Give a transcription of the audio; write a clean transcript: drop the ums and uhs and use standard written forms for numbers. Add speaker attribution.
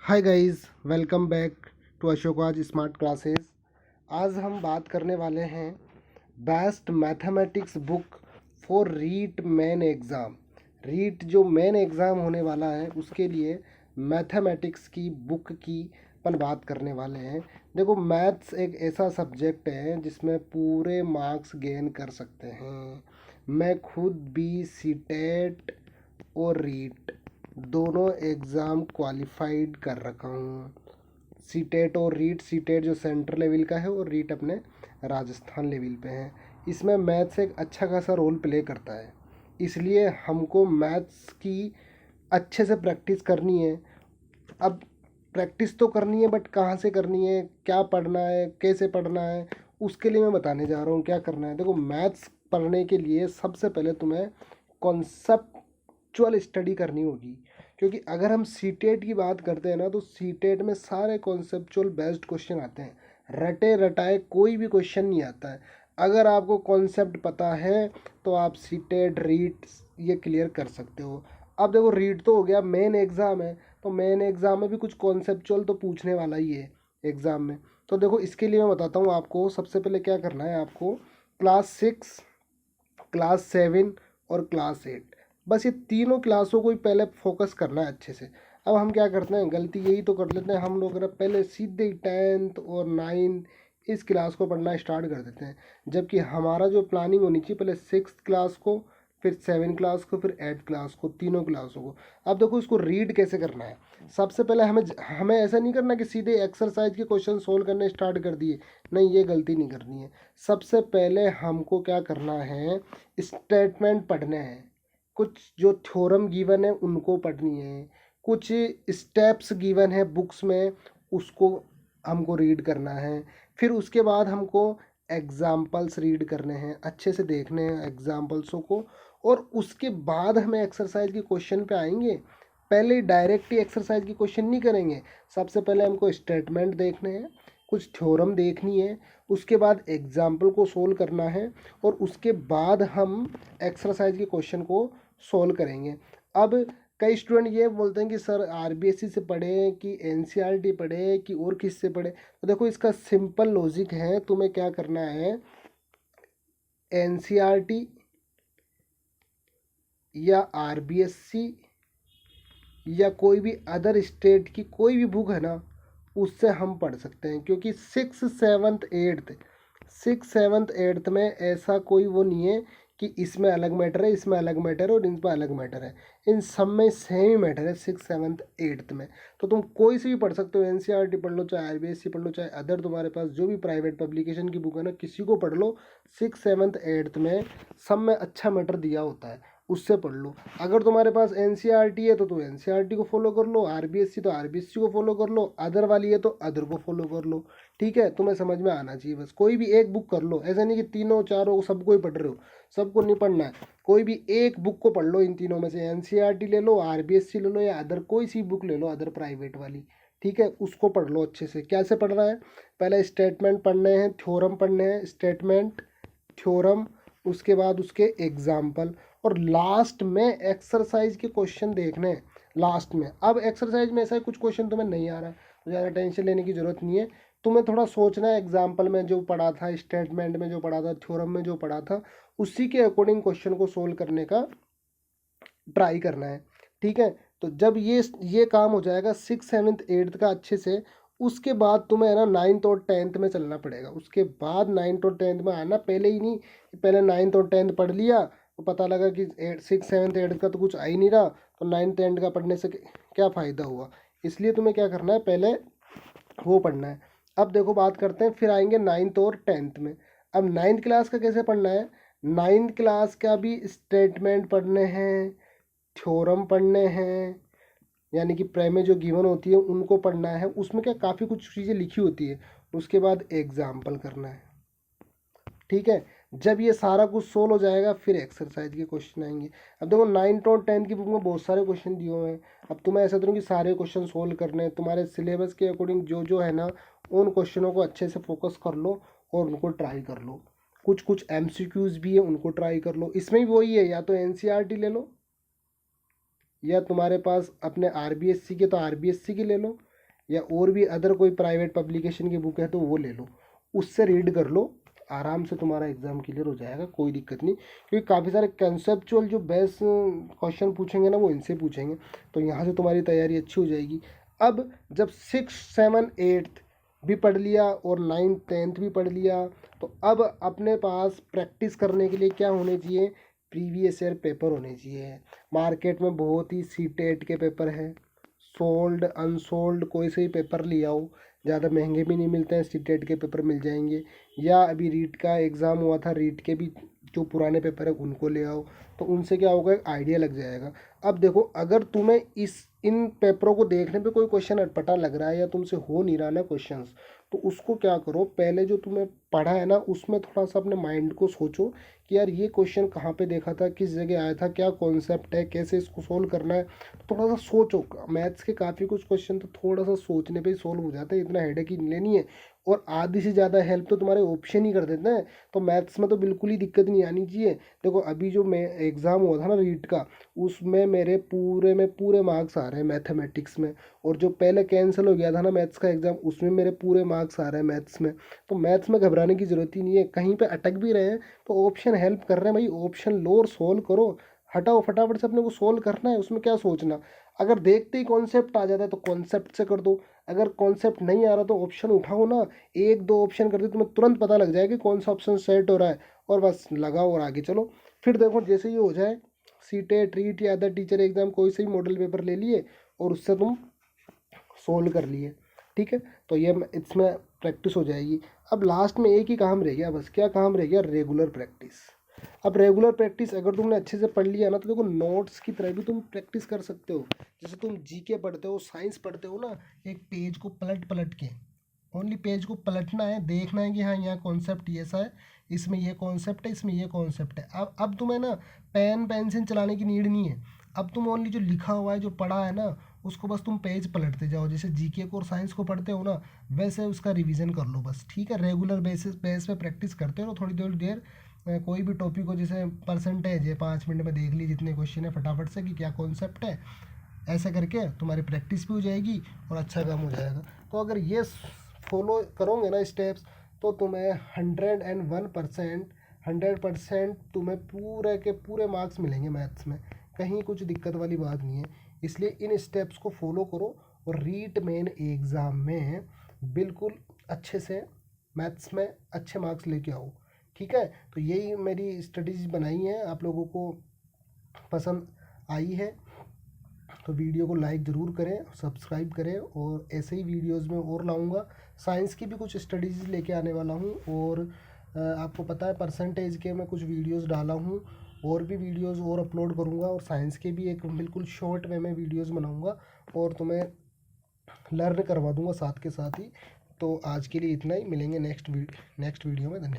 Speaker 1: Hi guys, welcome back to Ashok आज smart classes. आज हम बात करने वाले हैं best mathematics book for REET main exam. REET जो मेन एग्ज़ाम होने वाला है उसके लिए मैथमेटिक्स की बुक की अपन बात करने वाले हैं। देखो, मैथ्स एक ऐसा सब्जेक्ट है जिसमें पूरे मार्क्स गेन कर सकते हैं। मैं खुद भी सीटेट और रीट दोनों एग्ज़ाम क्वालिफाइड कर रखा हूँ। सीटेट और रीट, सीटेट जो सेंट्रल लेवल का है और रीट अपने राजस्थान लेवल पे है। इसमें मैथ्स एक अच्छा खासा रोल प्ले करता है, इसलिए हमको मैथ्स की अच्छे से प्रैक्टिस करनी है। अब प्रैक्टिस तो करनी है, बट कहाँ से करनी है, क्या पढ़ना है, कैसे पढ़ना है, उसके लिए मैं बताने जा रहा हूँ क्या करना है। देखो, मैथ्स पढ़ने के लिए सबसे पहले तुम्हें कॉन्सेप्चुअल स्टडी करनी होगी, क्योंकि अगर हम सीटेट की बात करते हैं ना, तो सीटेट में सारे कॉन्सेप्चुअल बेस्ड क्वेश्चन आते हैं। रटे रटाए कोई भी क्वेश्चन नहीं आता है। अगर आपको कॉन्सेप्ट पता है तो आप सीटेट रीट ये क्लियर कर सकते हो। अब देखो, रीट तो हो गया, मेन एग्ज़ाम है, तो मेन एग्ज़ाम में भी कुछ कॉन्सेप्चुअल तो पूछने वाला ही है एग्ज़ाम में। तो देखो, इसके लिए मैं बताता हूँ आपको। सबसे पहले क्या करना है आपको, क्लास 6, क्लास 7 और क्लास 8, बस ये तीनों क्लासों को ही पहले फोकस करना है अच्छे से। अब हम क्या करते हैं, गलती यही तो कर लेते हैं हम लोग, अगर पहले सीधे 10th और 9th इस क्लास को पढ़ना स्टार्ट कर देते हैं, जबकि हमारा जो प्लानिंग होनी चाहिए, पहले 6th क्लास को, फिर 7th क्लास को, फिर 8th क्लास को, तीनों क्लासों को। अब देखो, इसको रीड कैसे करना है। सबसे पहले हमें हमें ऐसा नहीं करना कि सीधे एक्सरसाइज के क्वेश्चन सोल्व करने स्टार्ट कर दिए। नहीं, ये गलती नहीं करनी है। सबसे पहले हमको क्या करना है, स्टेटमेंट पढ़ने हैं। कुछ जो थ्योरम गिवन है उनको पढ़नी है, कुछ स्टेप्स गिवन है बुक्स में, उसको हमको रीड करना है। फिर उसके बाद हमको एग्जाम्पल्स रीड करने हैं, अच्छे से देखने हैं एग्जाम्पल्सों को। और उसके बाद हमें एक्सरसाइज के क्वेश्चन पे आएंगे। पहले डायरेक्ट ही एक्सरसाइज के क्वेश्चन नहीं करेंगे। सबसे पहले हमको स्टेटमेंट देखने हैं, कुछ थ्योरम देखनी है, उसके बाद एग्जाम्पल को सोल्व करना है, और उसके बाद हम एक्सरसाइज के क्वेश्चन को सोल्व करेंगे। अब कई स्टूडेंट ये बोलते हैं कि सर आरबीएससी से पढ़े कि एनसीईआरटी पढ़े कि और किस से पढ़े। तो देखो, इसका सिंपल लॉजिक है, तुम्हें क्या करना है, एनसीईआरटी या आरबीएससी या कोई भी अदर स्टेट की कोई भी बुक है ना, उससे हम पढ़ सकते हैं। क्योंकि 6th 7th 8th में ऐसा कोई वो नहीं है कि इसमें अलग मैटर है, इसमें अलग मैटर है और इन पर अलग मैटर है। इन सब में सेम ही मैटर है 6th 7th 8th में। तो तुम कोई से भी पढ़ सकते हो, एनसीईआरटी पढ़ लो, चाहे आरबीएससी पढ़ लो, चाहे अदर तुम्हारे पास जो भी प्राइवेट पब्लिकेशन की बुक है ना, किसी को पढ़ लो। 6th 7th 8th में सब में अच्छा मैटर दिया होता है, उससे पढ़ लो। अगर तुम्हारे पास एनसीईआरटी है तो तुम एनसीईआरटी को फॉलो कर लो, आरबीएससी तो आरबीएससी को फॉलो कर लो, अदर वाली है तो अदर को फॉलो कर लो। ठीक है, तुम्हें समझ में आना चाहिए, बस कोई भी एक बुक कर लो। ऐसा नहीं कि तीनों चारों सबको ही पढ़ रहे हो, सबको नहीं पढ़ना है। कोई भी एक बुक को पढ़ लो, इन तीनों में से एनसीईआरटी ले लो, आरबीएससी ले लो, या अदर कोई सी बुक ले लो, अदर प्राइवेट वाली। ठीक है, उसको पढ़ लो अच्छे से। कैसे पढ़ना है, पहले स्टेटमेंट पढ़ने हैं, थ्योरम पढ़ने हैं, स्टेटमेंट, थ्योरम, उसके बाद उसके एग्जाम्पल, और लास्ट में एक्सरसाइज के क्वेश्चन देखने हैं लास्ट में। अब एक्सरसाइज में ऐसा कुछ क्वेश्चन तुम्हें नहीं आ रहा है तो ज़्यादा टेंशन लेने की ज़रूरत नहीं है। तुम्हें थोड़ा सोचना है, एग्जाम्पल में जो पढ़ा था, स्टेटमेंट में जो पढ़ा था, थ्योरम में जो पढ़ा था, उसी के अकॉर्डिंग क्वेश्चन को सोल्व करने का ट्राई करना है। ठीक है, तो जब ये काम हो जाएगा 6th 7th 8th का अच्छे से, उसके बाद तुम्हें है ना 9th और 10th में चलना पड़ेगा। उसके बाद 9th और 10th में आना, पहले ही नहीं। पहले 9th और 10th पढ़ लिया तो पता लगा कि 6th 7th 8th का तो कुछ आ ही नहीं रहा, तो 9th 10th का पढ़ने से क्या फ़ायदा हुआ। इसलिए तुम्हें क्या करना है, पहले वो पढ़ना है। अब देखो, बात करते हैं, फिर आएंगे 9th और 10th में। अब 9th क्लास का कैसे पढ़ना है, 9th क्लास का भी स्टेटमेंट पढ़ने हैं, थ्योरम पढ़ने हैं, यानी कि प्रमेय जो गिवन होती है उनको पढ़ना है। उसमें क्या काफ़ी कुछ चीज़ें लिखी होती है, उसके बाद एग्जाम्पल करना है। ठीक है, जब ये सारा कुछ सोल्व हो जाएगा, फिर एक्सरसाइज के क्वेश्चन आएंगे। अब देखो, 9th और 10th की बुक में बहुत सारे क्वेश्चन दिए हुए हैं। अब तुम्हें ऐसा तो नहीं कि सारे क्वेश्चन सोल्व करने हैं, तुम्हारे सिलेबस के अकॉर्डिंग जो जो है ना, उन क्वेश्चनों को अच्छे से फोकस कर लो और उनको ट्राई कर लो। कुछ कुछ एमसीक्यूज भी है, उनको ट्राई कर लो। इसमें भी वही है, या तो एनसीईआरटी ले लो, या तुम्हारे पास अपने आरबीएससी के तो आरबीएससी की ले लो, या और भी अदर कोई प्राइवेट पब्लिकेशन की बुक है तो वो ले लो, उससे रीड कर लो, आराम से तुम्हारा एग्ज़ाम क्लियर हो जाएगा, कोई दिक्कत नहीं। क्योंकि काफ़ी सारे कंसेप्चुअल जो बेस्ट क्वेश्चन पूछेंगे ना वो इनसे पूछेंगे, तो यहाँ से तुम्हारी तैयारी अच्छी हो जाएगी। अब जब 6, 7, 8 भी पढ़ लिया और 9th 10th भी पढ़ लिया, तो अब अपने पास प्रैक्टिस करने के लिए क्या होने चाहिए, प्रीवियस ईयर पेपर होने चाहिए। मार्केट में बहुत ही सीटेट के पेपर हैं, सोल्ड अनसोल्ड कोई से ही पेपर ले आओ, ज़्यादा महंगे भी नहीं मिलते हैं, सीटेट के पेपर मिल जाएंगे। या अभी रीट का एग्ज़ाम हुआ था, रीट के भी जो पुराने पेपर है उनको ले आओ, तो उनसे क्या होगा, एक आइडिया लग जाएगा। अब देखो, अगर तुम्हें इन पेपरों को देखने पे कोई क्वेश्चन अटपटा लग रहा है या तुमसे हो नहीं रहा ना क्वेश्चंस, तो उसको क्या करो, पहले जो तुम्हें पढ़ा है ना उसमें थोड़ा सा अपने माइंड को सोचो कि यार ये क्वेश्चन कहाँ पे देखा था, किस जगह आया था, क्या कॉन्सेप्ट है, कैसे इसको सोल्व करना है, तो थोड़ा सा सोचो। मैथ्स के काफ़ी कुछ क्वेश्चन तो थोड़ा सा सोचने पे ही सोल्व हो जाते हैं, इतना हेडेक ही लेनी है। और आधी से ज़्यादा हेल्प तो तुम्हारे ऑप्शन ही कर देते हैं, तो मैथ्स में तो बिल्कुल ही दिक्कत नहीं आनी चाहिए। देखो अभी जो मैं एग्ज़ाम हुआ था ना रीट का, उसमें मेरे पूरे में पूरे मार्क्स आ रहे हैं मैथमेटिक्स में, और जो पहले कैंसिल हो गया था ना मैथ्स का एग्ज़ाम, उसमें मेरे पूरे मार्क्स आ रहे हैं मैथ्स में। तो मैथ्स में घबराने की ज़रूरत ही नहीं है, कहीं पे अटक भी रहे हैं तो ऑप्शन हेल्प कर रहे हैं भाई, ऑप्शन लो और सोल्व करो, हटाओ फटाफट से, अपने को सोल्व करना है, उसमें क्या सोचना। अगर देखते ही कॉन्सेप्ट आ जाता है तो कॉन्सेप्ट से कर दो, अगर कॉन्सेप्ट नहीं आ रहा तो ऑप्शन उठाओ ना, एक दो ऑप्शन कर दो, तुम्हें तुरंत पता लग जाएगा कि कौन सा ऑप्शन सेट हो रहा है, और बस लगाओ और आगे चलो। फिर देखो जैसे ये हो जाए, सीटेट रीट या अदर टीचर एग्जाम कोई से ही मॉडल पेपर ले लिए और उससे तुम सोल्व कर लिए, ठीक है, तो ये इसमें प्रैक्टिस हो जाएगी। अब लास्ट में एक ही काम रह गया, बस क्या काम रह गया, रेगुलर प्रैक्टिस। अब रेगुलर प्रैक्टिस अगर तुमने अच्छे से पढ़ लिया ना, तो देखो नोट्स की तरह भी तुम प्रैक्टिस कर सकते हो। जैसे तुम जीके पढ़ते हो, साइंस पढ़ते हो ना, एक पेज को पलट पलट के, ओनली पेज को पलटना है, देखना है कि हाँ यहाँ कॉन्सेप्ट ये सा है, इसमें ये कॉन्सेप्ट है, इसमें ये कॉन्सेप्ट है। अब तुम्हें ना पेन पेंसिल चलाने की नीड नहीं है, अब तुम ओनली जो लिखा हुआ है, जो पढ़ा है ना, उसको बस तुम पेज पलटते जाओ, जैसे जीके को और साइंस को पढ़ते हो ना, वैसे उसका रिवीजन कर लो बस, ठीक है। रेगुलर बेस पे प्रैक्टिस करते रहो, थोड़ी थोड़ी देर कोई भी टॉपिक हो, जैसे परसेंटेज है 5 मिनट में देख ली जितने क्वेश्चन है फटाफट से कि क्या कॉन्सेप्ट है, ऐसा करके तुम्हारी प्रैक्टिस भी हो जाएगी और अच्छा काम हो जाएगा। तो अगर ये फॉलो करोगे ना स्टेप्स, तो तुम्हें 101%, 100% तुम्हें पूरे के पूरे मार्क्स मिलेंगे मैथ्स में, कहीं कुछ दिक्कत वाली बात नहीं है। इसलिए इन स्टेप्स को फॉलो करो और रीट मेन एग्ज़ाम में बिल्कुल अच्छे से मैथ्स में अच्छे मार्क्स लेके आओ, ठीक है। तो यही मेरी स्ट्रेटजी बनाई है, आप लोगों को पसंद आई है तो वीडियो को लाइक ज़रूर करें, सब्सक्राइब करें, और ऐसे ही वीडियोस में और लाऊंगा। साइंस की भी कुछ स्टडीज़ लेके आने वाला हूँ, और आपको पता है परसेंटेज के मैं कुछ वीडियोस डाला हूँ, और भी वीडियोस और अपलोड करूँगा, और साइंस के भी एक बिल्कुल शॉर्ट वे में वीडियोस बनाऊँगा और तुम्हें लर्न करवा दूँगा साथ के साथ ही। तो आज के लिए इतना ही, मिलेंगे नेक्स्ट वीडियो में, धन्यवाद।